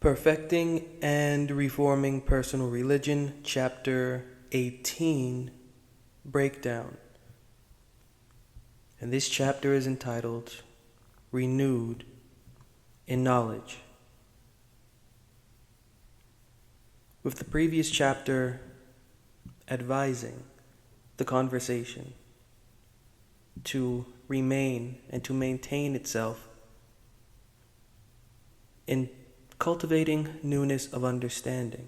Perfecting and Reforming Personal Religion, Chapter 18, Breakdown. And this chapter is entitled, Renewed in Knowledge. With the previous chapter advising the conversation to remain and to maintain itself in cultivating newness of understanding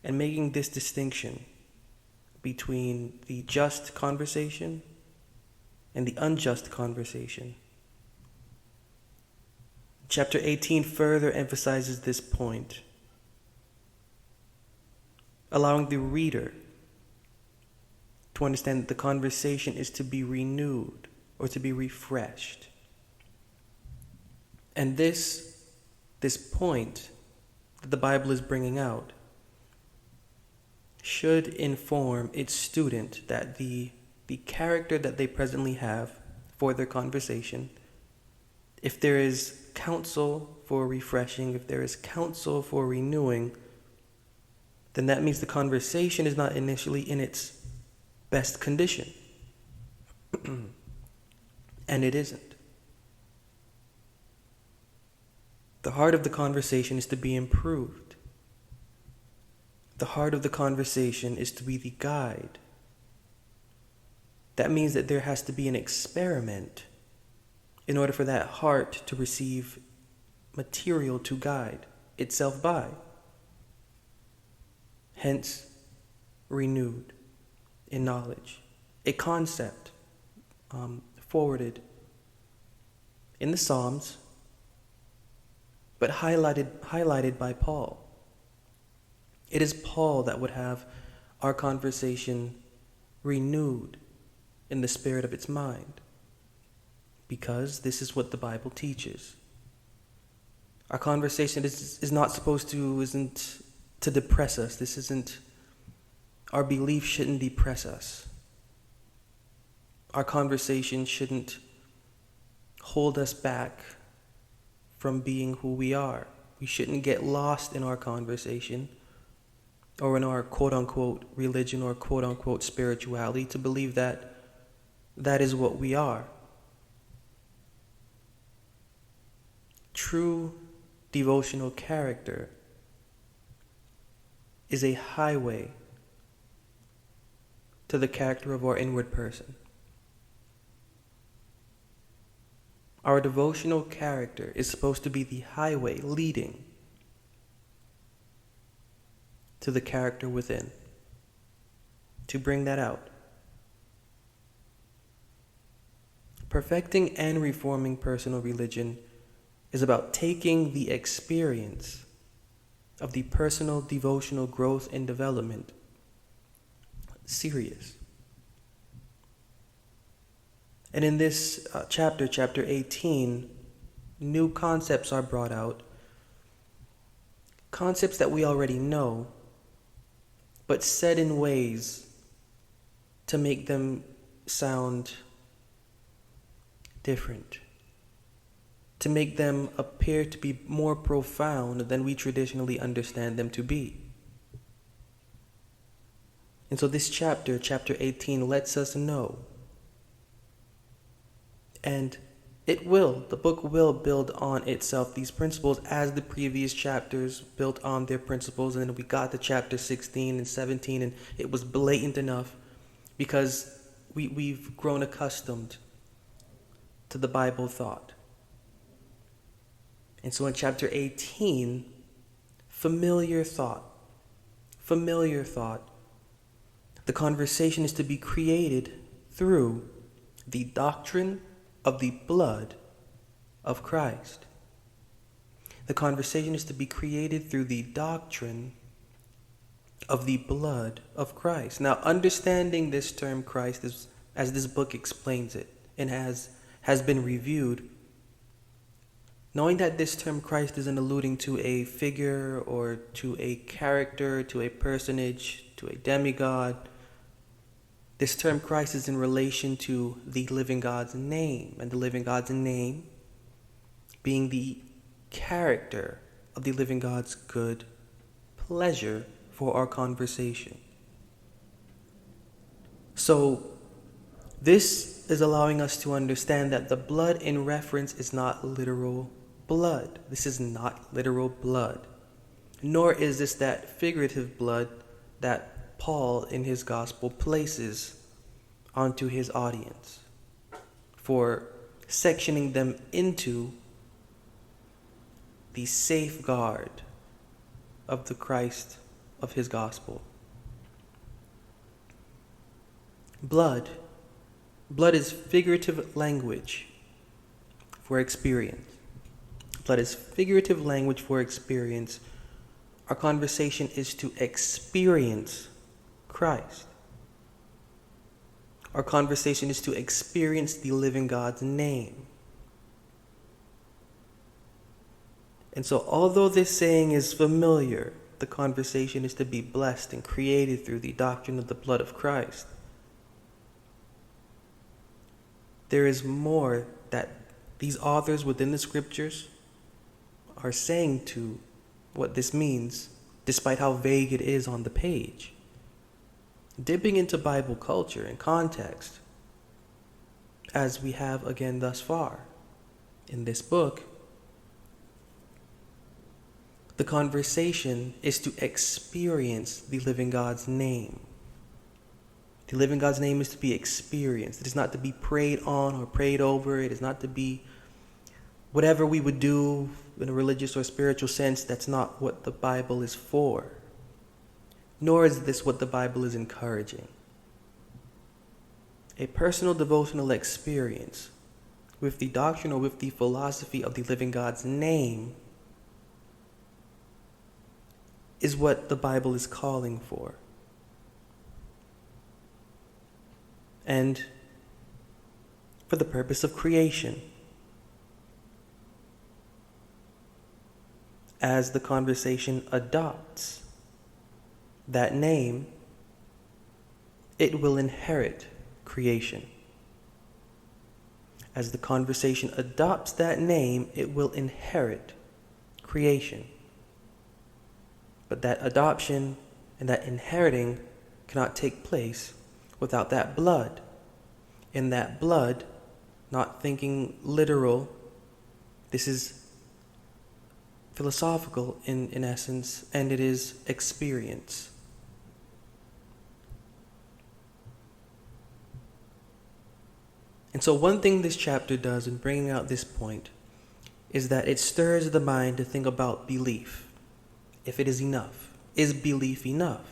and making this distinction between the just conversation and the unjust conversation. Chapter 18 further emphasizes this point, allowing the reader to understand that the conversation is to be renewed or to be refreshed. And this point that the Bible is bringing out should inform its student that the character that they presently have for their conversation, if there is counsel for refreshing, if there is counsel for renewing, then that means the conversation is not initially in its best condition. And it isn't. The heart of the conversation is to be improved. The heart of the conversation is to be the guide. That means that there has to be an experiment in order for that heart to receive material to guide itself by. Hence, renewed in knowledge. A concept forwarded in the Psalms, but highlighted by Paul. It is Paul that would have our conversation renewed in the spirit of its mind, because this is what the Bible teaches. Our conversation isn't to depress us. Our belief shouldn't depress us. Our conversation shouldn't hold us back from being who we are. We shouldn't get lost in our conversation or in our quote-unquote religion or quote-unquote spirituality to believe that that is what we are. True devotional character is a highway to the character of our inward person. Our devotional character is supposed to be the highway leading to the character within, to bring that out. Perfecting and reforming personal religion is about taking the experience of the personal devotional growth and development serious. And in this chapter 18, new concepts are brought out. Concepts that we already know, but said in ways to make them sound different, to make them appear to be more profound than we traditionally understand them to be. And so this chapter 18, lets us know. And the book will build on itself these principles as the previous chapters built on their principles. And then we got to chapter 16 and 17, and it was blatant enough because we've grown accustomed to the Bible thought. And so in chapter 18, familiar thought. The conversation is to be created through the doctrine of the blood of Christ. The conversation is to be created through the doctrine of the blood of Christ. Now, understanding this term Christ is, as this book explains it and has been reviewed, knowing that this term Christ isn't alluding to a figure or to a character, to a personage, to a demigod. This term Christ is in relation to the living God's name, and the living God's name being the character of the living God's good pleasure for our conversation. So this is allowing us to understand that the blood in reference is not literal blood. This is not literal blood. Nor is this that figurative blood that Paul in his gospel places onto his audience for sectioning them into the safeguard of the Christ of his gospel. Blood is figurative language for experience. Blood is figurative language for experience. Our conversation is to experience Christ. Our conversation is to experience the living God's name. And so although this saying is familiar, the conversation is to be blessed and created through the doctrine of the blood of Christ. There is more that these authors within the scriptures are saying to what this means, despite how vague it is on the page. Dipping into Bible culture and context, as we have again thus far in this book, the conversation is to experience the living God's name. The living God's name is to be experienced. It is not to be prayed on or prayed over. It is not to be whatever we would do in a religious or spiritual sense. That's not what the Bible is for. Nor is this what the Bible is encouraging. A personal devotional experience with the doctrine or with the philosophy of the living God's name is what the Bible is calling for. And for the purpose of creation. As the conversation adopts that name, it will inherit creation. As the conversation adopts that name, it will inherit creation. But that adoption and that inheriting cannot take place without that blood. In that blood, not thinking literal, this is philosophical in essence, and it is experience. And so one thing this chapter does in bringing out this point is that it stirs the mind to think about belief. If it is enough. Is belief enough?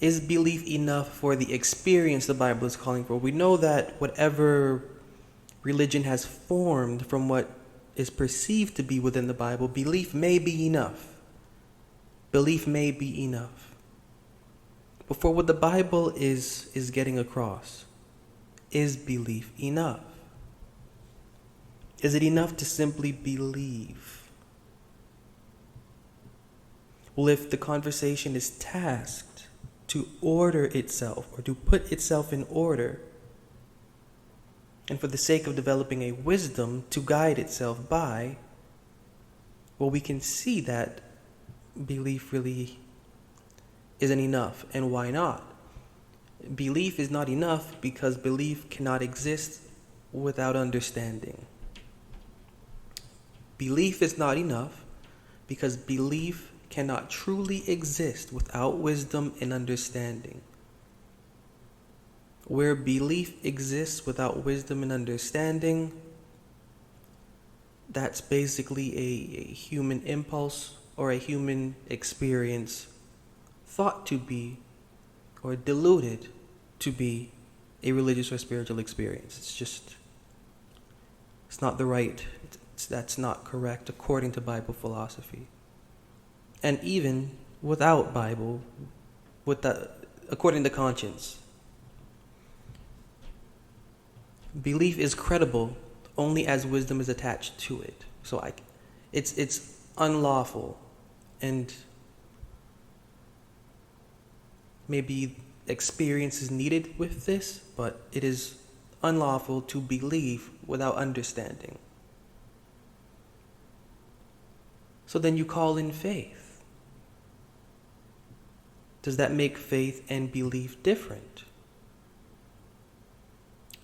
Is belief enough for the experience the Bible is calling for? We know that whatever religion has formed from what is perceived to be within the Bible, belief may be enough. Belief may be enough. But for what the Bible is getting across, is belief enough? Is it enough to simply believe? Well, if the conversation is tasked to order itself or to put itself in order, and for the sake of developing a wisdom to guide itself by, well, we can see that belief really isn't enough. And why not? Belief is not enough because belief cannot exist without understanding. Belief is not enough because belief cannot truly exist without wisdom and understanding. Where belief exists without wisdom and understanding, that's basically a human impulse or a human experience thought to be or deluded to be a religious or spiritual experience. It's not the right, that's not correct according to Bible philosophy. And even without Bible, according to conscience, belief is credible only as wisdom is attached to it. So it's unlawful, and maybe experience is needed with this, but it is unlawful to believe without understanding. So then you call in faith. Does that make faith and belief different?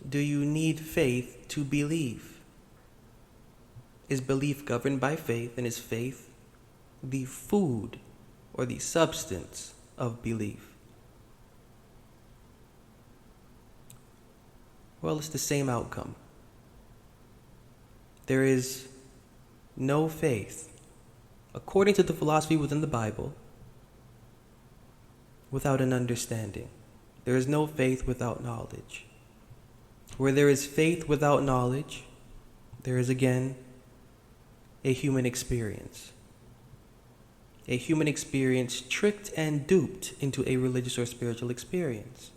Do you need faith to believe? Is belief governed by faith, and is faith the food or the substance of belief? Well, it's the same outcome. There is no faith, according to the philosophy within the Bible, without an understanding. There is no faith without knowledge. Where there is faith without knowledge, there is again a human experience. A human experience tricked and duped into a religious or spiritual experience.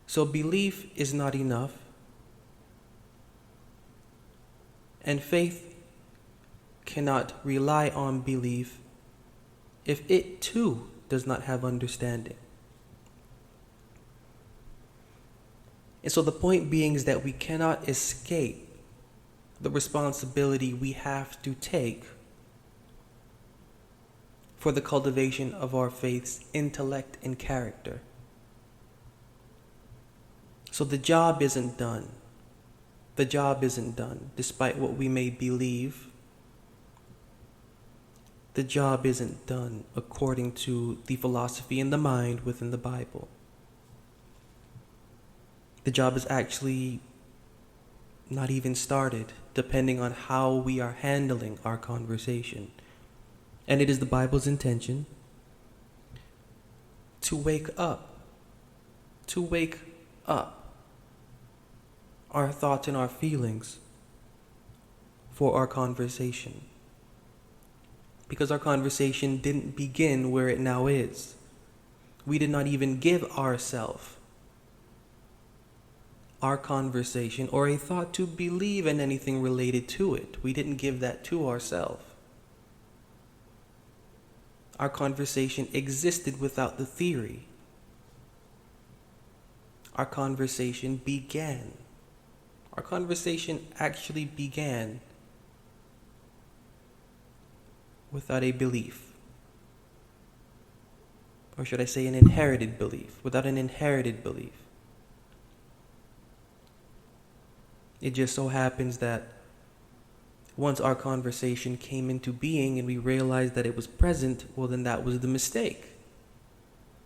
So belief is not enough, and faith cannot rely on belief if it too does not have understanding. And so the point being is that we cannot escape the responsibility we have to take for the cultivation of our faith's intellect and character. So the job isn't done. The job isn't done, despite what we may believe. The job isn't done according to the philosophy and the mind within the Bible. The job is actually not even started, depending on how we are handling our conversation. And it is the Bible's intention to wake up our thoughts and our feelings for our conversation. Because our conversation didn't begin where it now is. We did not even give ourselves our conversation or a thought to believe in anything related to it. We didn't give that to ourselves. Our conversation existed without the theory. Our conversation began. Our conversation actually began without a belief. Or should I say an inherited belief, without an inherited belief. It just so happens that once our conversation came into being and we realized that it was present, well, then that was the mistake.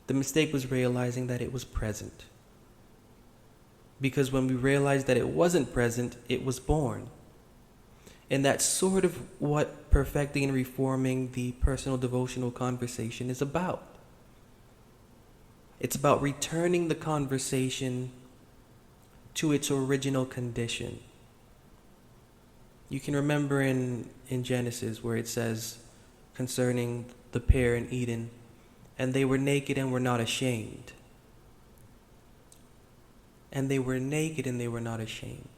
The mistake was realizing that it was present. Because when we realized that it wasn't present, it was born. And that's sort of what perfecting and reforming the personal devotional conversation is about. It's about returning the conversation to its original condition. You can remember in Genesis where it says concerning the pair in Eden, and they were naked and were not ashamed. And they were naked and they were not ashamed.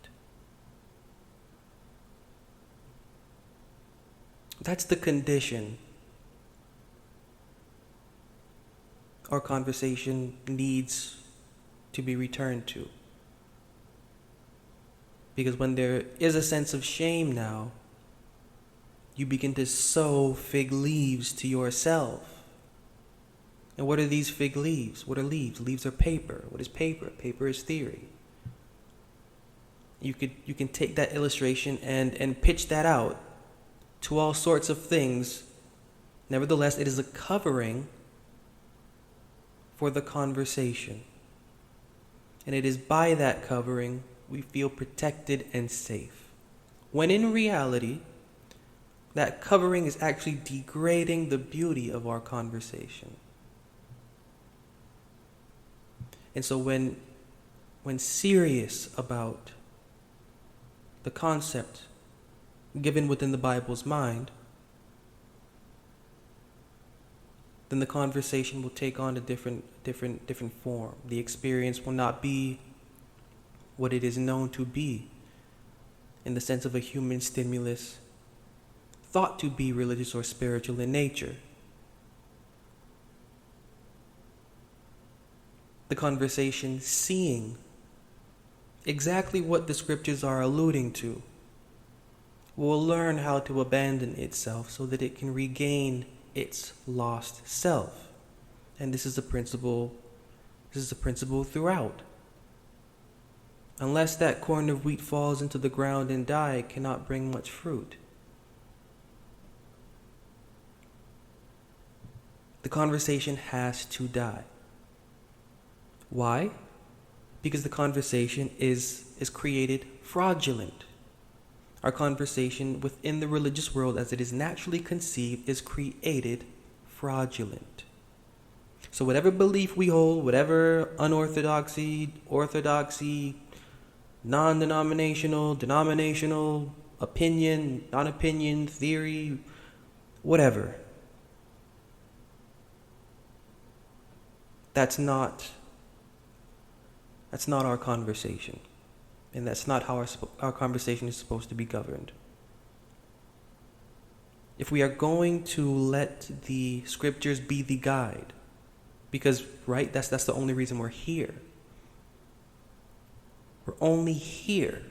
That's the condition our conversation needs to be returned to. Because when there is a sense of shame now, you begin to sow fig leaves to yourself. And what are these fig leaves? What are leaves? Leaves are paper. What is paper? Paper is theory. You can take that illustration and pitch that out to all sorts of things. Nevertheless, it is a covering for the conversation. And it is by that covering we feel protected and safe. When in reality, that covering is actually degrading the beauty of our conversation. And so when serious about the concept given within the Bible's mind, then the conversation will take on a different form. The experience will not be what it is known to be in the sense of a human stimulus thought to be religious or spiritual in nature. The conversation seeing exactly what the scriptures are alluding to will learn how to abandon itself so that it can regain its lost self. And this is a principle throughout. Unless that corn of wheat falls into the ground and die, it cannot bring much fruit. The conversation has to die. Why? Because the conversation is created fraudulent. Our conversation within the religious world as it is naturally conceived is created fraudulent. So whatever belief we hold, whatever orthodoxy, non-denominational, denominational, opinion, non-opinion, theory, whatever, that's not our conversation. And that's not how our conversation is supposed to be governed. If we are going to let the scriptures be the guide, because, right, that's the only reason we're here. We're only here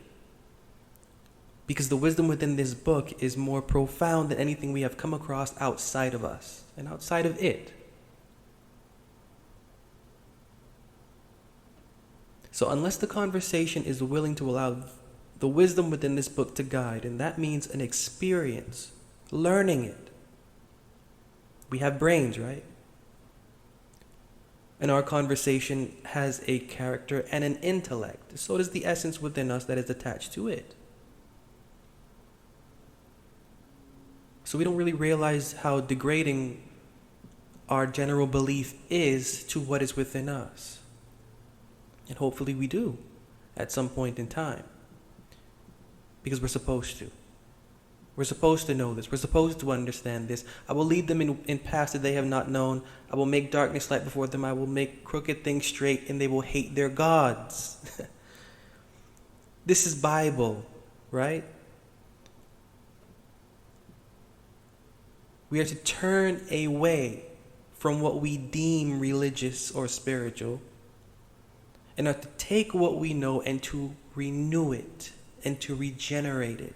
because the wisdom within this book is more profound than anything we have come across outside of us and outside of it. So unless the conversation is willing to allow the wisdom within this book to guide, and that means an experience, learning it. We have brains, right? And our conversation has a character and an intellect. So does the essence within us that is attached to it. So we don't really realize how degrading our general belief is to what is within us. And hopefully we do at some point in time. Because we're supposed to. We're supposed to know this. We're supposed to understand this. I will lead them in paths that they have not known. I will make darkness light before them. I will make crooked things straight, and they will hate their gods. This is Bible, right? We are to turn away from what we deem religious or spiritual, and are to take what we know and to renew it and to regenerate it.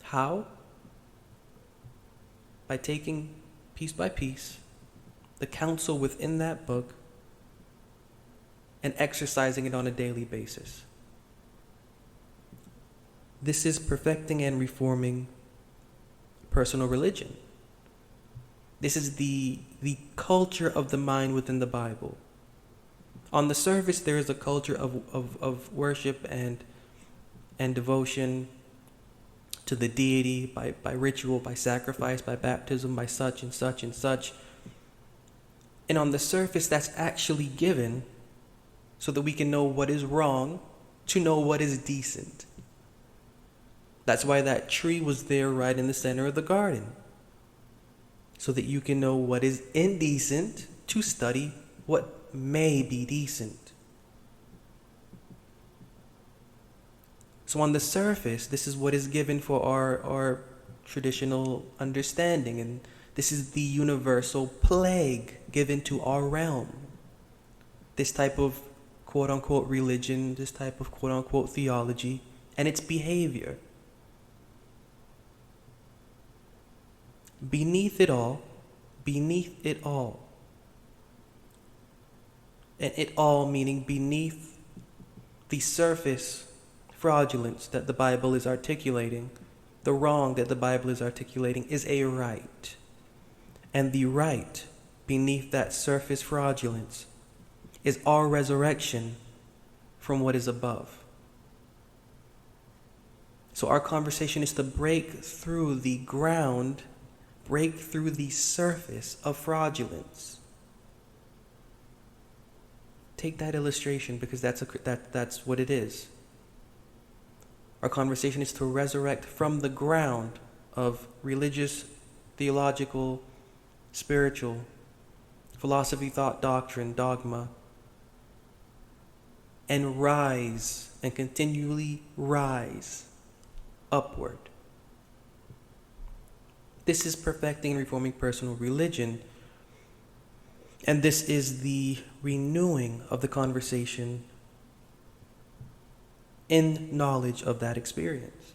How? By taking piece by piece the counsel within that book and exercising it on a daily basis. This is perfecting and reforming personal religion. This is the culture of the mind within the Bible. On the surface, there is a culture of worship and devotion to the deity by ritual, by sacrifice, by baptism, by such and such and such. And on the surface, that's actually given so that we can know what is wrong, to know what is decent. That's why that tree was there right in the center of the garden. So that you can know what is indecent, to study what may be decent. So on the surface, this is what is given for our traditional understanding, and this is the universal plague given to our realm. This type of quote-unquote religion, this type of quote-unquote theology, and its behavior. Beneath it all, and it all meaning beneath the surface fraudulence that the Bible is articulating, the wrong that the Bible is articulating is a right. And the right beneath that surface fraudulence is our resurrection from what is above. So our conversation is to break through the ground, break through the surface of fraudulence. Take that illustration because that's what it is. Our conversation is to resurrect from the ground of religious, theological, spiritual, philosophy, thought, doctrine, dogma, and rise and continually rise upward. This is perfecting and reforming personal religion, and this is the renewing of the conversation in knowledge of that experience.